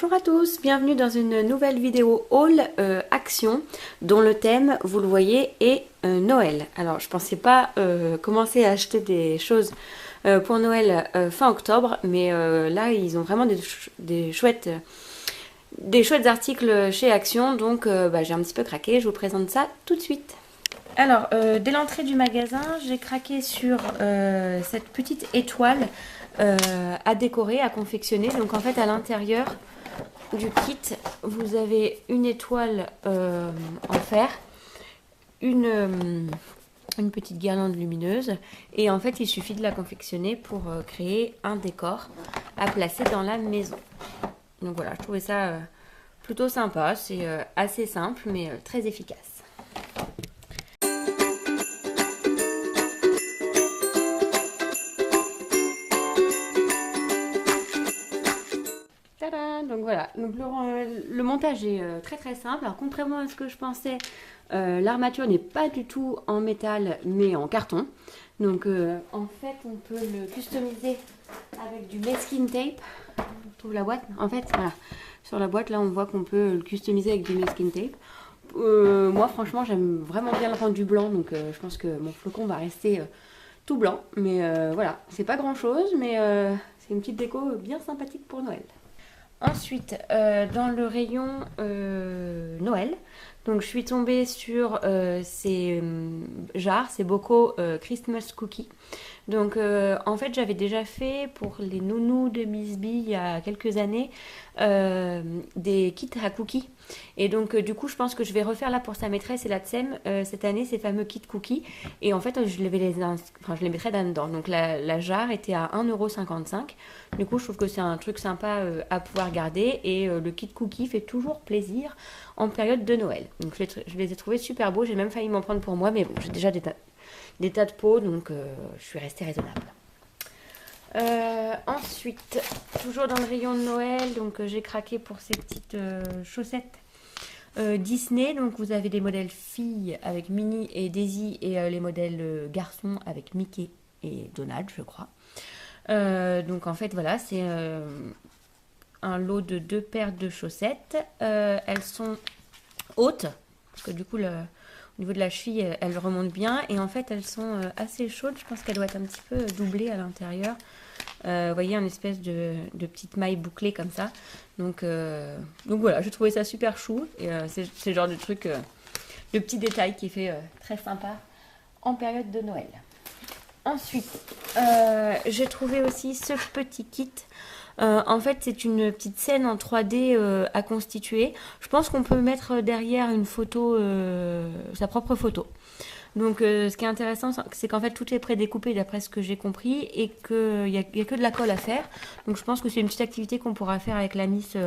Bonjour à tous, bienvenue dans une nouvelle vidéo haul action dont le thème, vous le voyez, est Noël. Alors je pensais pas commencer à acheter des choses pour Noël fin octobre, mais là ils ont vraiment des chouettes articles chez Action, donc j'ai un petit peu craqué, je vous présente ça tout de suite. Alors, dès l'entrée du magasin, j'ai craqué sur cette petite étoile à décorer, à confectionner. Donc en fait, à l'intérieur du kit, vous avez une étoile en fer, une petite guirlande lumineuse, et en fait, il suffit de la confectionner pour créer un décor à placer dans la maison. Donc voilà, je trouvais ça plutôt sympa, c'est assez simple, mais très efficace. Donc voilà, donc le montage est très simple. Alors contrairement à ce que je pensais, l'armature n'est pas du tout en métal mais en carton. Donc en fait on peut le customiser avec du masking tape. On trouve la boîte. En fait voilà, sur la boîte là on voit qu'on peut le customiser avec du masking tape. Moi franchement j'aime vraiment bien le rendu blanc, donc je pense que mon flocon va rester tout blanc. Mais voilà, c'est pas grand chose, mais c'est une petite déco bien sympathique pour Noël. Ensuite, dans le rayon Noël, donc je suis tombée sur ces jarres, ces bocaux Christmas Cookies. Donc en fait j'avais déjà fait pour les nounous de Miss B il y a quelques années des kits à cookies. Et donc du coup je pense que je vais refaire là pour sa maîtresse et la Tsem cette année ces fameux kits cookies. Et en fait je les mettrai là-dedans. Donc la jarre était à 1,55 €. Du coup je trouve que c'est un truc sympa à pouvoir garder. Et le kit cookies fait toujours plaisir en période de Noël. Donc je les ai trouvés super beaux. J'ai même failli m'en prendre pour moi, mais bon, j'ai déjà des tas de pots, donc je suis restée raisonnable. Ensuite, toujours dans le rayon de Noël, donc j'ai craqué pour ces petites chaussettes Disney. Donc vous avez des modèles filles avec Minnie et Daisy, et les modèles garçons avec Mickey et Donald, je crois. Donc en fait voilà, c'est un lot de 2 paires de chaussettes. Elles sont hautes, parce que du coup au niveau de la cheville, elles remontent bien. Et en fait, elles sont assez chaudes. Je pense qu'elles doivent être un petit peu doublées à l'intérieur. Vous voyez, une espèce de petite maille bouclée comme ça. Donc voilà, j'ai trouvé ça super chou. Et c'est le genre de truc, de petits détails qui fait très sympa en période de Noël. Ensuite, j'ai trouvé aussi ce petit kit. En fait, c'est une petite scène en 3D à constituer. Je pense qu'on peut mettre derrière une photo, sa propre photo. Donc, ce qui est intéressant, c'est qu'en fait, tout est prédécoupé d'après ce que j'ai compris, et qu'il n'y a que de la colle à faire. Donc, je pense que c'est une petite activité qu'on pourra faire avec la Miss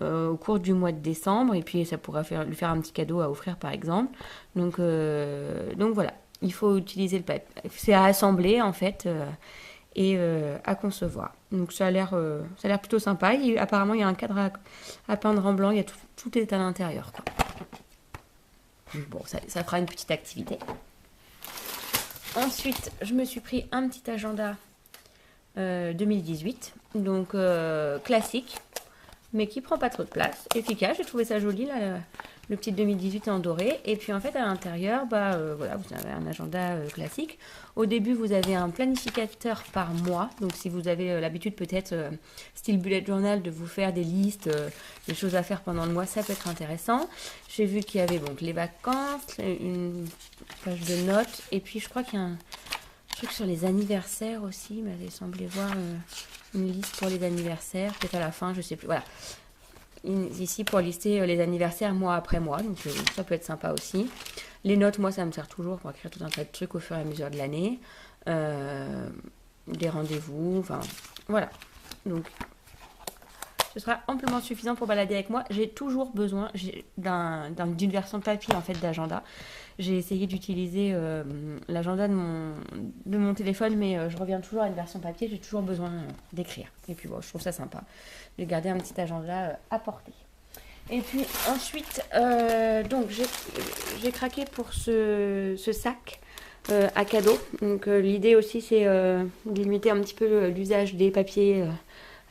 au cours du mois de décembre. Et puis, ça pourra lui faire un petit cadeau à offrir, par exemple. Donc voilà, il faut utiliser le papier. C'est à assembler, en fait. Et à concevoir. Donc ça a l'air plutôt sympa. Apparemment, il y a un cadre à peindre en blanc. Tout est à l'intérieur, quoi. Bon, ça fera une petite activité. Ensuite, je me suis pris un petit agenda 2018. Donc classique, mais qui prend pas trop de place. Efficace, j'ai trouvé ça joli, là, le petit 2018 en doré. Et puis en fait, à l'intérieur, voilà, vous avez un agenda classique. Au début, vous avez un planificateur par mois. Donc si vous avez l'habitude peut-être, style bullet journal, de vous faire des listes, des choses à faire pendant le mois, ça peut être intéressant. J'ai vu qu'il y avait donc les vacances, une page de notes. Et puis je crois qu'il y a un truc sur les anniversaires aussi. Il m'avait semblé voir une liste pour les anniversaires. Peut-être à la fin, je sais plus. Voilà. Ici pour lister les anniversaires mois après mois, donc ça peut être sympa aussi. Les notes, moi ça me sert toujours pour écrire tout un tas de trucs au fur et à mesure de l'année, des rendez-vous, enfin voilà. Donc ce sera amplement suffisant pour balader avec moi. J'ai toujours besoin d'une version papier en fait d'agenda. J'ai essayé d'utiliser l'agenda de mon téléphone, mais je reviens toujours à une version papier. J'ai toujours besoin d'écrire. Et puis bon, je trouve ça sympa de garder un petit agenda à portée. Et puis ensuite, donc j'ai craqué pour ce sac à cadeau. Donc l'idée aussi, c'est de limiter un petit peu l'usage des papiers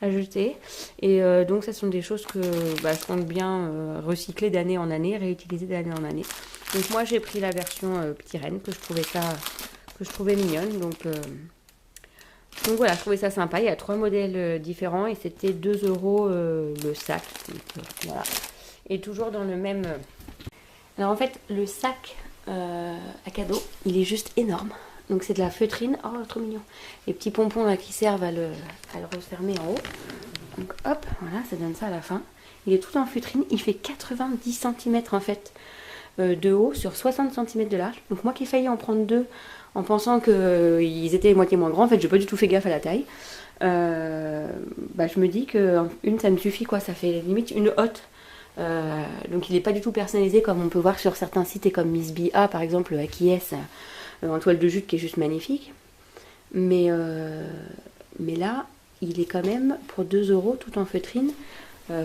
à jeter. Et donc ça sont des choses que je compte bien recycler d'année en année, réutiliser d'année en année. Donc moi j'ai pris la version petit renne que je trouvais mignonne. Donc voilà, je trouvais ça sympa. Il y a 3 modèles différents et c'était 2 € le sac. Donc, voilà. Et toujours dans le même... Alors en fait, le sac à cadeau, il est juste énorme. Donc c'est de la feutrine. Oh, trop mignon. Les petits pompons là qui servent à le refermer en haut. Donc hop, voilà, ça donne ça à la fin. Il est tout en feutrine. Il fait 90 cm en fait de haut sur 60 cm de large. Donc moi qui ai failli en prendre 2 en pensant qu'ils étaient moitié moins grands. En fait, j'ai pas du tout fait gaffe à la taille. Je me dis qu'une, ça me suffit, quoi. Ça fait limite une hotte. Donc il n'est pas du tout personnalisé comme on peut voir sur certains sites et comme Miss Bia, par exemple, le Akies en toile de jute qui est juste magnifique. Mais là, il est quand même pour 2 € tout en feutrine.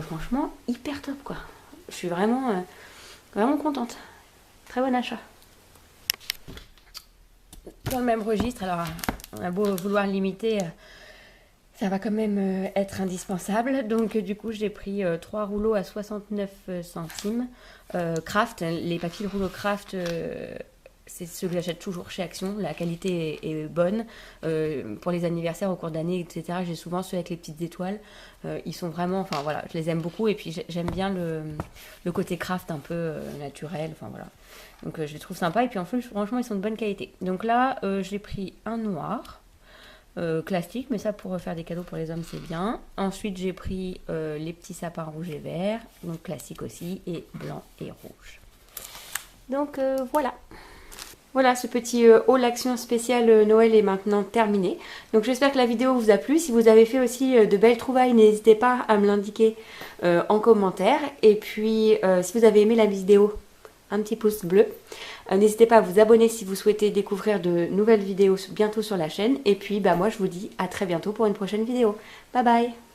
Franchement, hyper top, quoi. Je suis vraiment, vraiment contente. Très bon achat. Dans le même registre, alors on a beau vouloir limiter, ça va quand même être indispensable. Donc du coup j'ai pris 3 rouleaux à 69 centimes. Craft, les papiers de rouleau Craft, c'est ceux que j'achète toujours chez Action. La qualité est bonne. Pour les anniversaires au cours d'année, etc. J'ai souvent ceux avec les petites étoiles. Ils sont vraiment, enfin voilà, je les aime beaucoup. Et puis j'aime bien le côté craft un peu naturel. Enfin voilà. Donc je les trouve sympas. Et puis en plus, franchement, ils sont de bonne qualité. Donc là, j'ai pris un noir. Classique, mais ça pour faire des cadeaux pour les hommes c'est bien. Ensuite j'ai pris les petits sapins rouges et verts, donc classique aussi, et blanc et rouge. Donc voilà. Voilà, ce petit haul action spéciale Noël est maintenant terminé. Donc j'espère que la vidéo vous a plu. Si vous avez fait aussi de belles trouvailles, n'hésitez pas à me l'indiquer en commentaire. Et puis si vous avez aimé la vidéo, un petit pouce bleu. N'hésitez pas à vous abonner si vous souhaitez découvrir de nouvelles vidéos bientôt sur la chaîne. Et puis moi je vous dis à très bientôt pour une prochaine vidéo. Bye bye!